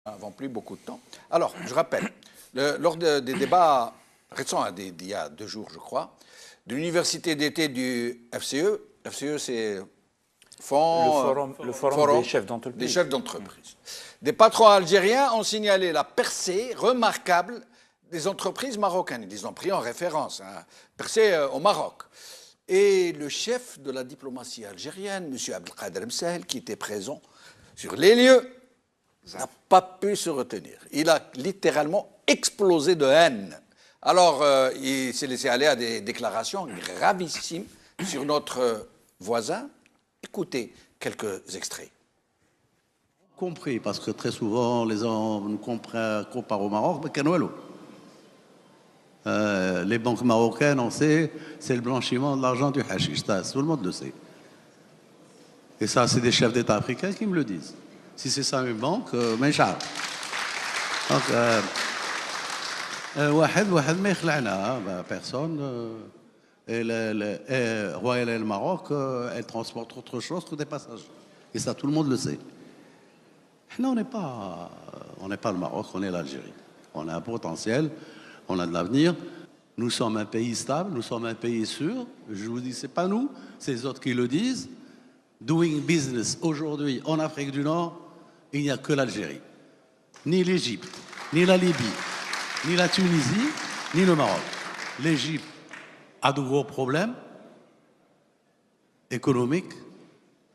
Avant plus beaucoup de temps. Alors, je rappelle, lors des débats récents, d'il y a 2 jours, je crois, de l'université d'été du FCE, FCE c'est le forum des chefs d'entreprise. Des chefs d'entreprise. Des patrons algériens ont signalé la percée remarquable des entreprises marocaines. Ils ont pris en référence, percée au Maroc. Et le chef de la diplomatie algérienne, M. Abdelkader Msahel, qui était présent sur les lieux, n'a pas pu se retenir. Il a littéralement explosé de haine. Alors, il s'est laissé aller à des déclarations gravissimes sur notre voisin. Écoutez quelques extraits. Compris, parce que très souvent, les gens nous comparent au Maroc, mais Canouelo. Les banques marocaines, on sait, c'est le blanchiment de l'argent du hashish. Ça, tout le monde le sait. Et ça, c'est des chefs d'État africains qui me le disent. Si c'est ça une banque, mais donc, واحد ما يخلعنا personne. Et Royal Air Maroc, elle transporte autre chose que des passagers. Et ça, tout le monde le sait. Là, on n'est pas le Maroc, on est l'Algérie. On a un potentiel, on a de l'avenir. Nous sommes un pays stable, nous sommes un pays sûr. Je vous dis, c'est pas nous, c'est les autres qui le disent. Doing business aujourd'hui en Afrique du Nord, il n'y a que l'Algérie. Ni l'Égypte, ni la Libye, ni la Tunisie, ni le Maroc. L'Égypte a de gros problèmes économiques.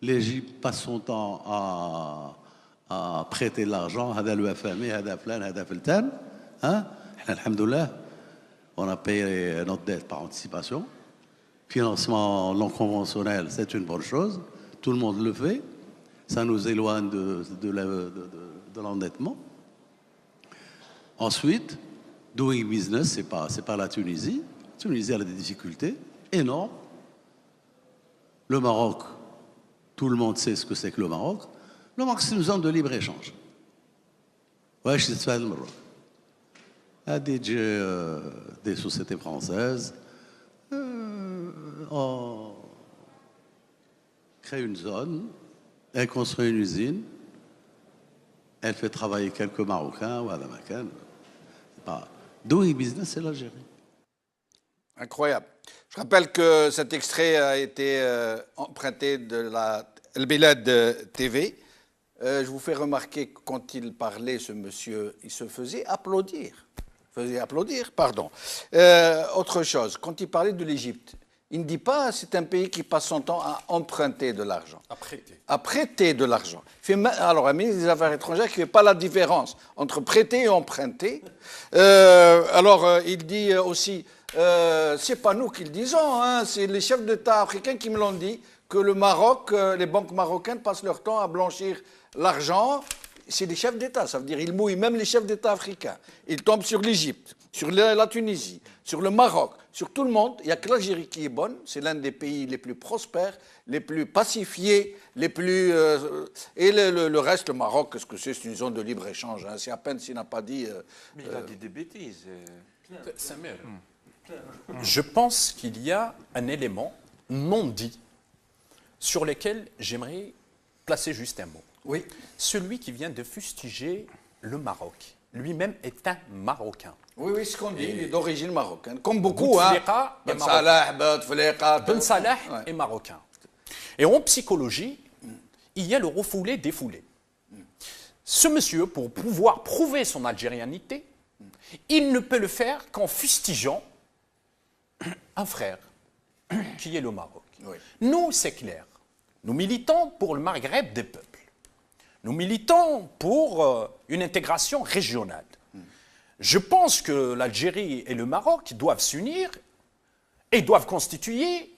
L'Égypte passe son temps à prêter de l'argent. هذا le FMI, هذا فلان, هذا فلتان. Alhamdoulilah, on a payé notre dette par anticipation. Financement non conventionnel, c'est une bonne chose. Tout le monde le fait. Ça nous éloigne de l'endettement. Ensuite, doing business, c'est pas la Tunisie. La Tunisie a des difficultés énormes. Le Maroc, tout le monde sait ce que c'est que le Maroc. Le Maroc, c'est une zone de libre-échange. Ouais, je sais le Maroc. Des sociétés françaises ont créé une zone, elle construit une usine, elle fait travailler quelques Marocains ou à la Macan. Doing business, c'est l'Algérie. Incroyable. Je rappelle que cet extrait a été emprunté de la El Bilad TV. Je vous fais remarquer que quand il parlait, ce monsieur, il se faisait applaudir. Autre chose, quand il parlait de l'Égypte, il ne dit pas c'est un pays qui passe son temps à emprunter de l'argent. À prêter de l'argent. Alors, un ministre des Affaires étrangères qui ne fait pas la différence entre prêter et emprunter. Il dit aussi, c'est pas nous qui le disons, hein, c'est les chefs d'État africains qui me l'ont dit, que le Maroc, les banques marocaines passent leur temps à blanchir l'argent. C'est des chefs d'État, ça veut dire ils mouillent même les chefs d'État africains. Ils tombent sur l'Égypte, sur la Tunisie, sur le Maroc, sur tout le monde. Il n'y a que l'Algérie qui est bonne. C'est l'un des pays les plus prospères, les plus pacifiés, les plus... et le reste, le Maroc, qu'est-ce que c'est? C'est une zone de libre-échange. Hein. C'est à peine s'il n'a pas dit... Mais il a dit des bêtises. Samer, je pense qu'il y a un élément non dit sur lequel j'aimerais placer juste un mot. Oui. Celui qui vient de fustiger le Maroc, lui-même est un Marocain. Oui, ce qu'on dit, il est d'origine marocaine. Comme beaucoup, hein. Ben Salah est marocain. Et en psychologie, il y a le refoulé-défoulé. Ce monsieur, pour pouvoir prouver son algérianité, il ne peut le faire qu'en fustigeant un frère, qui est le Maroc. Oui. Nous, c'est clair. Nous militons pour le Maghreb des peuples. Nous militons pour une intégration régionale. Je pense que l'Algérie et le Maroc doivent s'unir et doivent constituer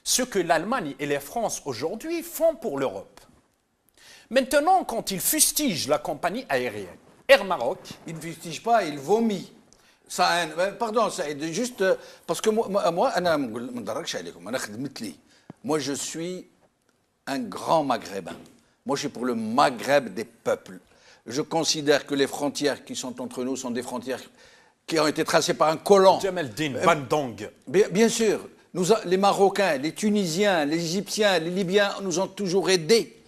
ce que l'Allemagne et la France aujourd'hui font pour l'Europe. Maintenant, quand ils fustigent la compagnie aérienne Air Maroc... Il ne fustige pas, il vomit. Ça, pardon, c'est juste parce que moi, je suis un grand maghrébin. Moi, je suis pour le Maghreb des peuples. Je considère que les frontières qui sont entre nous sont des frontières qui ont été tracées par un colon. Jamel Din, Bandong. Bien sûr. Les Marocains, les Tunisiens, les Égyptiens, les Libyens nous ont toujours aidés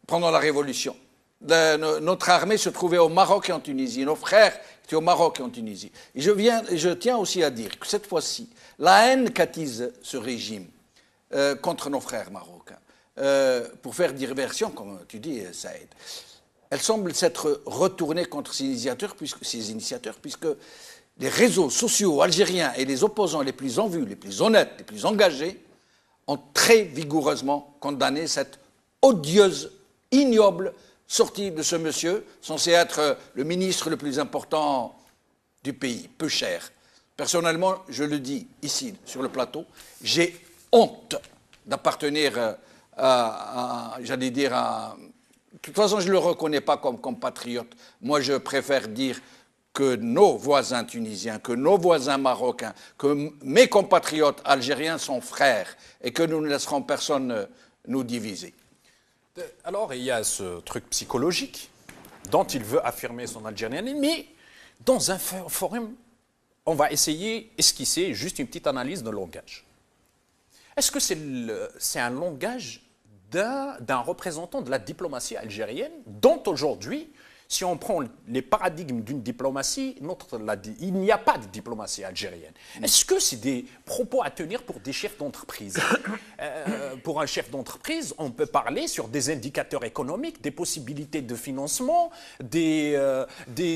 pendant la Révolution. notre armée se trouvait au Maroc et en Tunisie. Nos frères étaient au Maroc et en Tunisie. Et je tiens aussi à dire que cette fois-ci, la haine qu'attise ce régime contre nos frères marocains, pour faire diversion, comme tu dis, Saïd, elle semble s'être retournée contre ces initiateurs, puisque les réseaux sociaux algériens et les opposants les plus en vue, les plus honnêtes, les plus engagés, ont très vigoureusement condamné cette odieuse, ignoble sortie de ce monsieur, censé être le ministre le plus important du pays, peu cher. Personnellement, je le dis ici, sur le plateau, j'ai honte d'appartenir j'allais dire, de toute façon, je ne le reconnais pas comme compatriote. Moi, je préfère dire que nos voisins tunisiens, que nos voisins marocains, que mes compatriotes algériens sont frères et que nous ne laisserons personne nous diviser. Alors, il y a ce truc psychologique dont il veut affirmer son algérienne, mais dans un forum, on va essayer d'esquisser juste une petite analyse de langage. Est-ce que c'est un langage d'un représentant de la diplomatie algérienne dont aujourd'hui, si on prend les paradigmes d'une diplomatie, il n'y a pas de diplomatie algérienne. Est-ce que c'est des propos à tenir pour des chefs d'entreprise? Pour un chef d'entreprise, on peut parler sur des indicateurs économiques, des possibilités de financement, dégager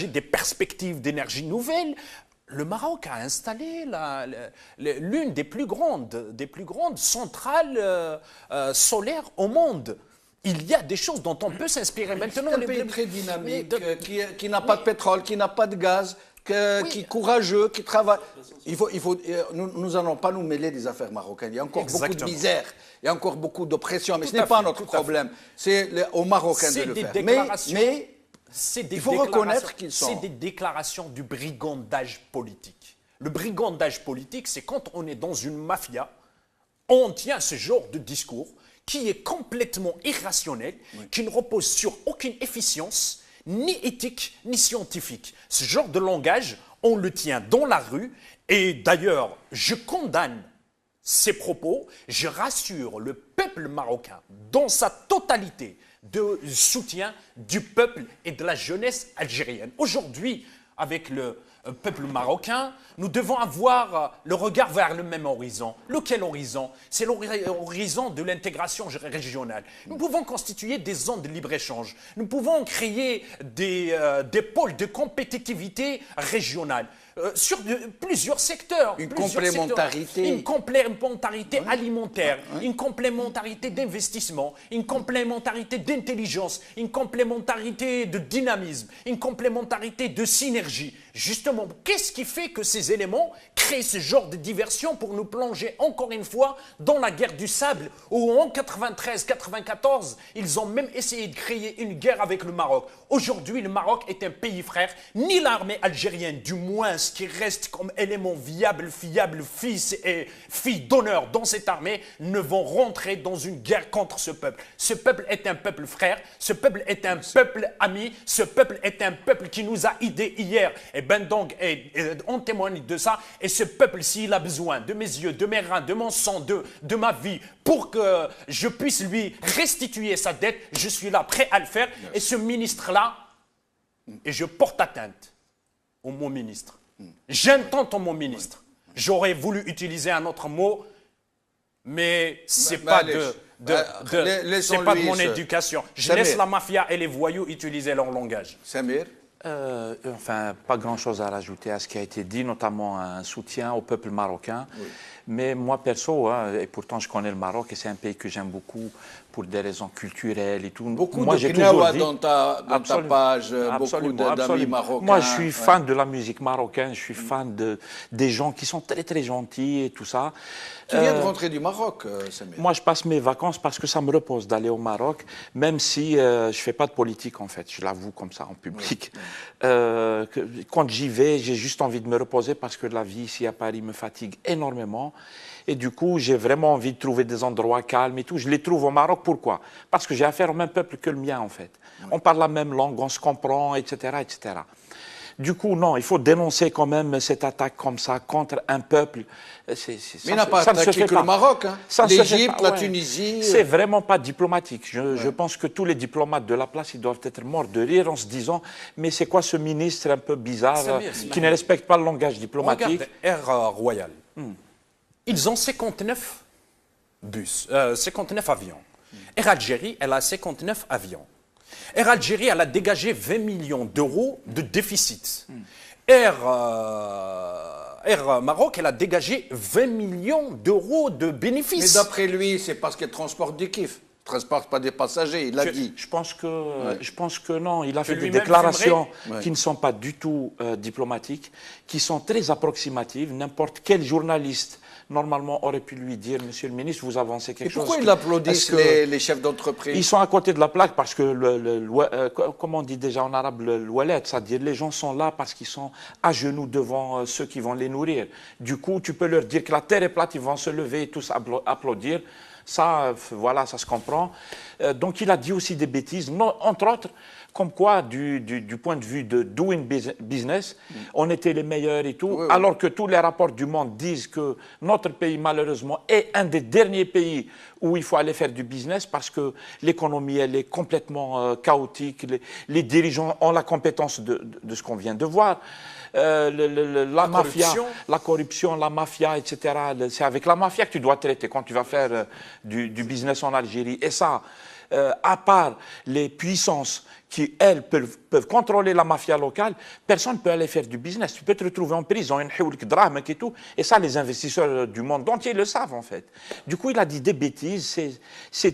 des perspectives d'énergie nouvelle. Le Maroc a installé l'une des plus grandes centrales solaires au monde. Il y a des choses dont on peut s'inspirer maintenant. C'est un pays très dynamique, qui n'a pas de pétrole, qui n'a pas de gaz, qui est courageux, qui travaille. Nous n'allons pas nous mêler des affaires marocaines. Il y a encore beaucoup de misère, il y a encore beaucoup d'oppression, mais ce n'est pas notre problème. C'est aux Marocains de le faire. Mais il faut reconnaître qu'ils sont... C'est des déclarations du brigandage politique. Le brigandage politique, c'est quand on est dans une mafia, on tient ce genre de discours qui est complètement irrationnel, qui ne repose sur aucune efficience, ni éthique, ni scientifique. Ce genre de langage, on le tient dans la rue, et d'ailleurs, je condamne ces propos, je rassure le peuple marocain dans sa totalité de soutien du peuple et de la jeunesse algérienne. Aujourd'hui, avec le peuple marocain, nous devons avoir le regard vers le même horizon. Lequel horizon? C'est l'horizon de l'intégration régionale. Nous pouvons constituer des zones de libre-échange. Nous pouvons créer des pôles de compétitivité régionale. Sur plusieurs secteurs. Une complémentarité. Une complémentarité alimentaire, une complémentarité d'investissement, une complémentarité d'intelligence, une complémentarité de dynamisme, une complémentarité de synergie. Justement, qu'est-ce qui fait que ces éléments créent ce genre de diversion pour nous plonger encore une fois dans la guerre du sable, où en 93-94, ils ont même essayé de créer une guerre avec le Maroc. Aujourd'hui, le Maroc est un pays frère. Ni l'armée algérienne, du moins ce qui reste comme élément viable, fiable, fils et filles d'honneur dans cette armée, ne vont rentrer dans une guerre contre ce peuple. Ce peuple est un peuple frère, ce peuple est un peuple ami, ce peuple est un peuple qui nous a aidés hier. Et ben donc, on témoigne de ça. Et ce peuple, s'il a besoin de mes yeux, de mes reins, de mon sang, de ma vie, pour que je puisse lui restituer sa dette, je suis là, prêt à le faire. Et ce ministre-là, et je porte atteinte au mot ministre. J'intente au mot ministre. J'aurais voulu utiliser un autre mot, mais c'est pas c'est pas de mon éducation. Je laisse la mafia et les voyous utiliser leur langage. Samir? Enfin, pas grand-chose à rajouter à ce qui a été dit, notamment un soutien au peuple marocain. Oui. Mais moi, perso, et pourtant je connais le Maroc et c'est un pays que j'aime beaucoup pour des raisons culturelles et tout. Beaucoup de Gnawa dans ta page, beaucoup d'amis marocains. Moi, je suis fan de la musique marocaine, je suis fan des gens qui sont très très gentils et tout ça. Tu viens de rentrer du Maroc, Samir? Moi, je passe mes vacances parce que ça me repose d'aller au Maroc, même si je ne fais pas de politique en fait, je l'avoue comme ça en public. Quand j'y vais, j'ai juste envie de me reposer parce que la vie ici à Paris me fatigue énormément. Et du coup, j'ai vraiment envie de trouver des endroits calmes et tout. Je les trouve au Maroc. Pourquoi? Parce que j'ai affaire au même peuple que le mien, en fait. On parle la même langue, on se comprend, etc., etc. Du coup, non, il faut dénoncer quand même cette attaque comme ça contre un peuple. Mais il n'a pas attaqué que le Maroc, hein. L'Égypte, la Tunisie. C'est vraiment pas diplomatique. Je pense que tous les diplomates de la place, ils doivent être morts de rire en se disant mais c'est quoi ce ministre un peu bizarre qui ne respecte pas le langage diplomatique. Regarde Air Royal. Ils ont 59 bus, 59 avions. Air Algérie, elle a 59 avions. Air Algérie, elle a dégagé 20 millions d'euros de déficit. Air Maroc, elle a dégagé 20 millions d'euros de bénéfices. Mais d'après lui, c'est parce qu'elle transporte du kiff. Elle ne transporte pas des passagers, il l'a dit. Je pense que non. Il a fait des déclarations qui ne sont pas du tout diplomatiques, qui sont très approximatives. N'importe quel journaliste normalement aurait pu lui dire, monsieur le ministre, vous avancez quelque chose. Pourquoi ils applaudissent les chefs d'entreprise? Ils sont à côté de la plaque parce que, comme on dit déjà en arabe, le wallet, c'est-à-dire les gens sont là parce qu'ils sont à genoux devant ceux qui vont les nourrir. Du coup, tu peux leur dire que la terre est plate, ils vont se lever et tous applaudir. Ça, voilà, ça se comprend. Donc, il a dit aussi des bêtises, entre autres, comme quoi, du point de vue de doing business, on était les meilleurs et tout, alors que tous les rapports du monde disent que notre pays, malheureusement, est un des derniers pays où il faut aller faire du business parce que l'économie, elle est complètement chaotique. Les dirigeants ont la compétence de ce qu'on vient de voir. La mafia, la corruption, la mafia, etc. C'est avec la mafia que tu dois traiter quand tu vas faire du business en Algérie. Et ça, à part les puissances qui, elles, peuvent contrôler la mafia locale, personne ne peut aller faire du business. Tu peux te retrouver en prison, et tout. Et ça, les investisseurs du monde entier le savent, en fait. Du coup, il a dit des bêtises. C'est